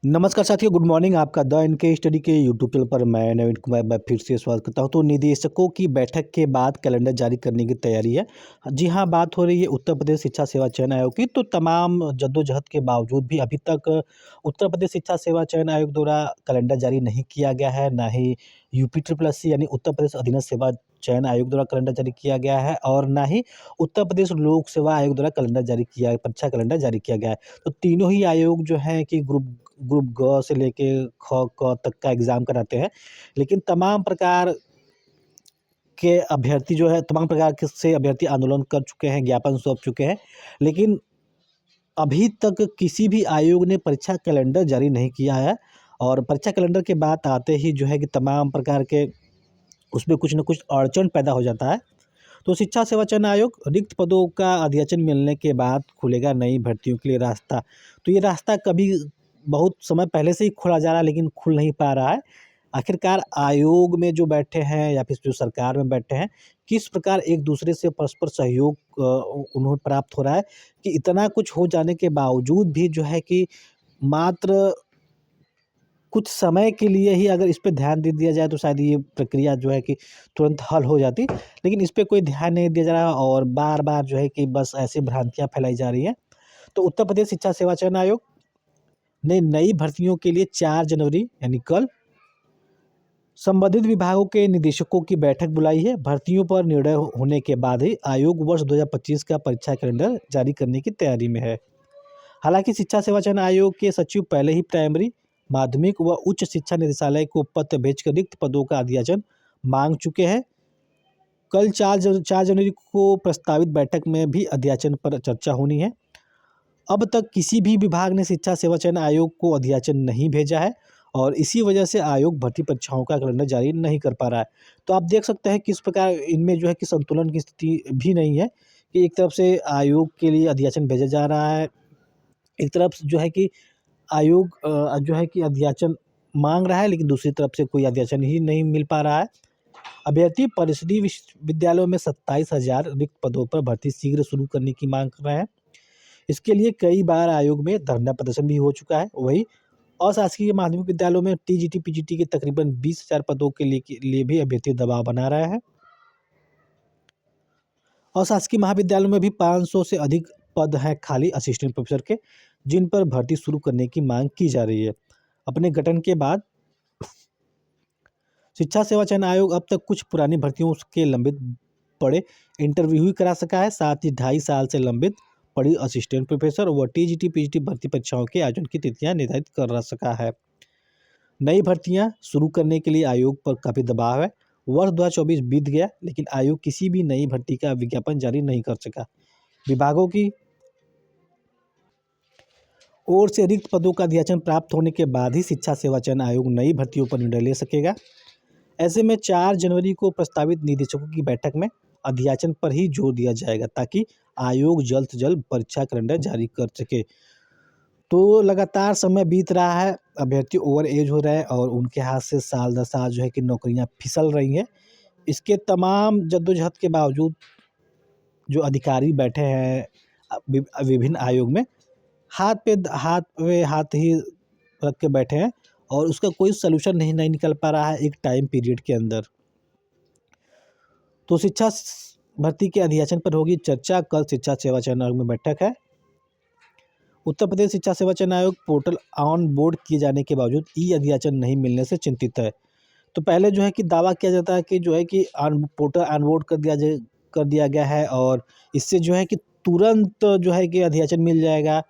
नमस्कार साथियों, good morning. आपका द इनके स्टडी के यूट्यूब चैनल पर मैं नवीन कुमार मैं फिर से स्वागत करता हूं। तो निदेशकों की बैठक के बाद कैलेंडर जारी करने की तैयारी है। जी हाँ, बात हो रही है उत्तर प्रदेश शिक्षा सेवा चयन आयोग की। तो तमाम जद्दोजहद के बावजूद भी अभी तक उत्तर प्रदेश शिक्षा सेवा चयन आयोग द्वारा कैलेंडर जारी नहीं किया गया है, ना ही यूपी ट्रिपल एस सी यानी उत्तर प्रदेश अधीनस्थ सेवा चयन आयोग द्वारा कैलेंडर जारी किया गया है, और ना ही उत्तर प्रदेश लोक सेवा आयोग द्वारा कैलेंडर जारी किया परीक्षा कैलेंडर जारी किया गया है। तो तीनों ही आयोग जो हैं कि ग्रुप ग्रुप ग से लेके ख, क तक का एग्ज़ाम कराते हैं। लेकिन तमाम प्रकार के अभ्यर्थी जो है तमाम प्रकार के से अभ्यर्थी आंदोलन कर चुके हैं, ज्ञापन सौंप चुके हैं। लेकिन अभी तक किसी भी आयोग ने परीक्षा कैलेंडर जारी नहीं किया है, और परीक्षा कैलेंडर की बात आते ही जो है कि तमाम प्रकार के उसमें कुछ न कुछ अड़चन पैदा हो जाता है। तो शिक्षा सेवा चयन आयोग रिक्त पदों का अध्याचन मिलने के बाद खुलेगा नई भर्तियों के लिए रास्ता। तो ये रास्ता कभी बहुत समय पहले से ही खोला जा रहा है, लेकिन खुल नहीं पा रहा है। आखिरकार आयोग में जो बैठे हैं या फिर जो सरकार में बैठे हैं, किस प्रकार एक दूसरे से परस्पर सहयोग उन्हें प्राप्त हो रहा है कि इतना कुछ हो जाने के बावजूद भी जो है कि मात्र कुछ समय के लिए ही अगर इस पे ध्यान दे दिया जाए तो शायद ये प्रक्रिया जो है कि तुरंत हल हो जाती। लेकिन इस पे कोई ध्यान नहीं दिया जा रहा, और बार-बार जो है कि बस ऐसी भ्रांतियाँ फैलाई जा रही हैं। तो उत्तर प्रदेश शिक्षा सेवा चयन आयोग ने नई भर्तियों के लिए 4 जनवरी यानी कल संबंधित विभागों के निदेशकों की बैठक बुलाई है। भर्तियों पर निर्णय होने के बाद ही आयोग वर्ष 2025 का परीक्षा कैलेंडर जारी करने की तैयारी में है। हालांकि शिक्षा सेवा चयन आयोग के सचिव पहले ही प्राइमरी, माध्यमिक व उच्च शिक्षा निदेशालय को पत्र भेजकर रिक्त पदों का अध्याचन मांग चुके हैं। कल 4 जनवरी को प्रस्तावित बैठक में भी अध्याचन पर चर्चा होनी है। अब तक किसी भी विभाग ने शिक्षा सेवा चयन आयोग को अध्याचन नहीं भेजा है, और इसी वजह से आयोग भर्ती परीक्षाओं का कैलेंडर जारी नहीं कर पा रहा है। तो आप देख सकते हैं किस प्रकार इनमें जो है कि संतुलन की स्थिति भी नहीं है कि एक तरफ से आयोग के लिए अध्याचन भेजा जा रहा है, एक तरफ जो है कि आयोग जो है कि अध्याचन मांग रहा है, लेकिन दूसरी तरफ से कोई अध्याचन ही नहीं मिल पा रहा है। अभ्यर्थी परिषदीय विश्वविद्यालयों में 27,000 रिक्त पदों पर भर्ती शीघ्र शुरू करने की मांग कर रहे हैं। इसके लिए कई बार आयोग में धरना प्रदर्शन भी हो चुका है। वहीं अशासकीय माध्यमिक विद्यालयों में टीजीटी पीजीटी के तकरीबन 20,000 पदों के लिए भी अभ्यर्थी दबाव बना रहे हैं। अशासकीय महाविद्यालयों में भी 500 से अधिक पद हैं खाली असिस्टेंट प्रोफेसर के, जिन पर भर्ती शुरू करने की मांग की जा रही है। अपने गठन के बाद शिक्षा सेवा चयन आयोग अब तक कुछ पुरानी भर्तियों के लंबित पड़े इंटरव्यू ही करा सका है। साथ ही 2.5 साल से लंबित पड़ी असिस्टेंट प्रोफेसर व टीजीटी पीजीटी भर्ती परीक्षाओं के आयोजन की तिथियां निर्धारित कर सका है। नई भर्तियां शुरू करने के लिए आयोग पर काफ़ी दबाव है। वर्ष 2024 बीत गया, लेकिन आयोग किसी भी नई भर्ती का विज्ञापन जारी नहीं कर सका। विभागों की ओर से रिक्त पदों का अध्याचन प्राप्त होने के बाद ही शिक्षा सेवा चयन आयोग नई भर्तियों पर निर्णय ले सकेगा। ऐसे में 4 जनवरी को प्रस्तावित निदेशकों की बैठक में अध्याचन पर ही जोर दिया जाएगा, ताकि आयोग जल्द से जल्द परीक्षा कैलेंडर जारी कर सके। तो लगातार समय बीत रहा है, अभ्यर्थी ओवर एज हो रहे हैं, और उनके हाथ से साल दर साल जो है कि नौकरियां फिसल रही हैं। इसके तमाम जद्दोजहद के बावजूद जो अधिकारी बैठे हैं विभिन्न आयोग में, हाथ ही रख के बैठे हैं, और उसका कोई सलूशन नहीं निकल पा रहा है एक टाइम पीरियड के अंदर। तो भर्ती के अध्याचन पर होगी चर्चा। कल शिक्षा सेवा चयन आयोग में बैठक है। उत्तर प्रदेश शिक्षा सेवा चयन आयोग पोर्टल ऑन बोर्ड किए जाने के बावजूद ई अध्याचन नहीं मिलने से चिंतित है। तो पहले जो है कि दावा किया जाता है कि जो है कि पोर्टल ऑन बोर्ड कर दिया गया है, और इससे जो है कि तुरंत जो है कि अध्याचन मिल जाएगा,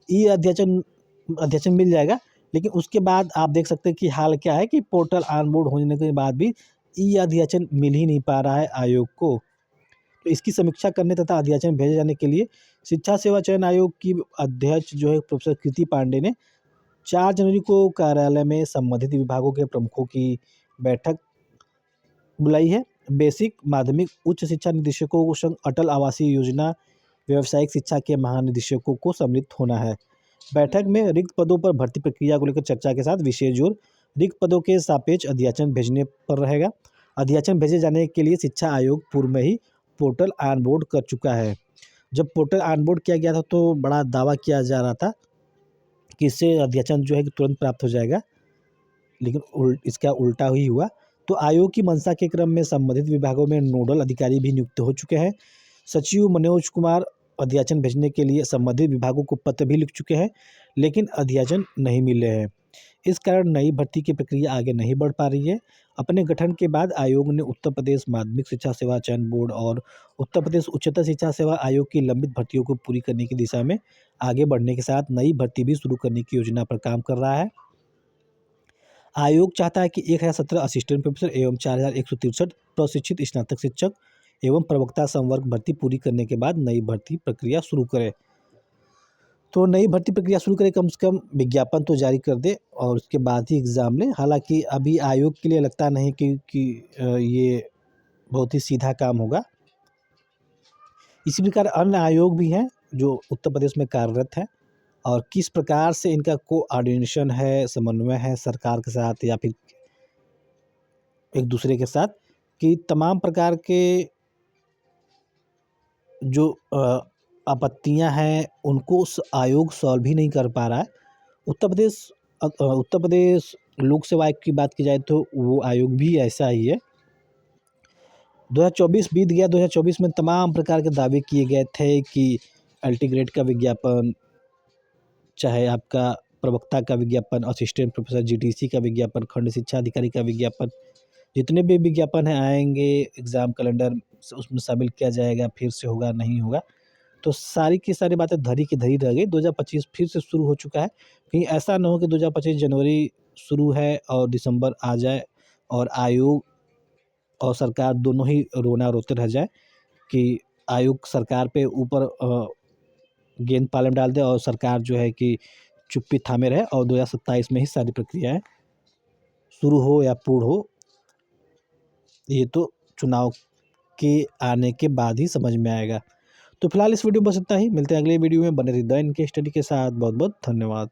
ई अध्याचन अध्याचन मिल जाएगा। लेकिन उसके बाद आप देख सकते हैं कि हाल क्या है कि पोर्टल ऑन बोर्ड होने के बाद भी ई अध्याचन मिल ही नहीं पा रहा है आयोग को। तो इसकी समीक्षा करने तथा अध्याचन भेजे जाने के लिए शिक्षा सेवा चयन आयोग की अध्यक्ष जो है प्रोफेसर कृति पांडे ने 4 जनवरी को कार्यालय में संबंधित विभागों के प्रमुखों की बैठक बुलाई है। बेसिक, माध्यमिक, उच्च शिक्षा निदेशकों संग अटल आवासीय योजना, व्यावसायिक शिक्षा के महानिदेशकों को सम्मिलित होना है। बैठक में रिक्त पदों पर भर्ती प्रक्रिया को लेकर चर्चा के साथ विशेष जोर रिक्त पदों के सापेक्ष अध्याचन भेजने पर रहेगा। अध्याचन भेजे जाने के लिए शिक्षा आयोग पूर्व में ही पोर्टल ऑन बोर्ड कर चुका है। जब पोर्टल ऑन बोर्ड किया गया था तो बड़ा दावा किया जा रहा था कि इससे अध्याचन जो है कि तुरंत प्राप्त हो जाएगा, लेकिन इसका उल्टा ही हुआ। तो आयोग की मंशा के क्रम में संबंधित विभागों में नोडल अधिकारी भी नियुक्त हो चुके हैं। सचिव मनोज कुमार अध्याचन भेजने के लिए संबंधित विभागों को पत्र भी लिख चुके हैं, लेकिन अध्याचन नहीं मिल रहे हैं। इस कारण नई भर्ती की प्रक्रिया आगे नहीं बढ़ पा रही है। अपने गठन के बाद आयोग ने उत्तर प्रदेश माध्यमिक शिक्षा सेवा चयन बोर्ड और उत्तर प्रदेश उच्चतर शिक्षा सेवा आयोग की लंबित भर्तियों को पूरी करने की दिशा में आगे बढ़ने के साथ नई भर्ती भी शुरू करने की योजना पर काम कर रहा है। आयोग चाहता है कि 1017 असिस्टेंट प्रोफेसर एवं 4163 प्रशिक्षित स्नातक शिक्षक एवं प्रवक्ता संवर्ग भर्ती पूरी करने के बाद नई भर्ती प्रक्रिया शुरू करे। तो नई भर्ती प्रक्रिया शुरू करे, कम से कम विज्ञापन तो जारी कर दे और उसके बाद ही एग्ज़ाम ले। हालांकि अभी आयोग के लिए लगता नहीं कि ये बहुत ही सीधा काम होगा। इसी प्रकार अन्य आयोग भी हैं जो उत्तर प्रदेश में कार्यरत हैं, और किस प्रकार से इनका कोऑर्डिनेशन है, समन्वय है सरकार के साथ या फिर एक दूसरे के साथ, कि तमाम प्रकार के जो आपत्तियां हैं उनको आयोग सॉल्व भी नहीं कर पा रहा है। उत्तर प्रदेश लोक सेवा आयोग की बात की जाए तो वो आयोग भी ऐसा ही है। 2024 बीत गया, 2024 में तमाम प्रकार के दावे किए गए थे कि अल्टीग्रेड का विज्ञापन, चाहे आपका प्रवक्ता का विज्ञापन, असिस्टेंट प्रोफेसर जीटीसी का विज्ञापन, खंड शिक्षा अधिकारी का विज्ञापन, जितने भी विज्ञापन हैं आएंगे, एग्ज़ाम कैलेंडर उसमें शामिल किया जाएगा, फिर से होगा नहीं होगा। तो सारी की सारी बातें धरी की धरी रह गई। 2025 फिर से शुरू हो चुका है। कहीं ऐसा ना हो कि 2025 जनवरी शुरू है और दिसंबर आ जाए और आयोग और सरकार दोनों ही रोना रोते रह जाए, कि आयोग सरकार पे ऊपर गेंद पाले में डाल दे और सरकार जो है कि चुप्पी थामे रहे और 2027 में ही सारी प्रक्रियाएं शुरू हो या पूर्ण हो, ये तो चुनाव के आने के बाद ही समझ में आएगा। तो फिलहाल इस वीडियो में बस इतना ही। मिलते हैं अगले वीडियो में। बने रहिए द इनके स्टडी के साथ। बहुत बहुत धन्यवाद।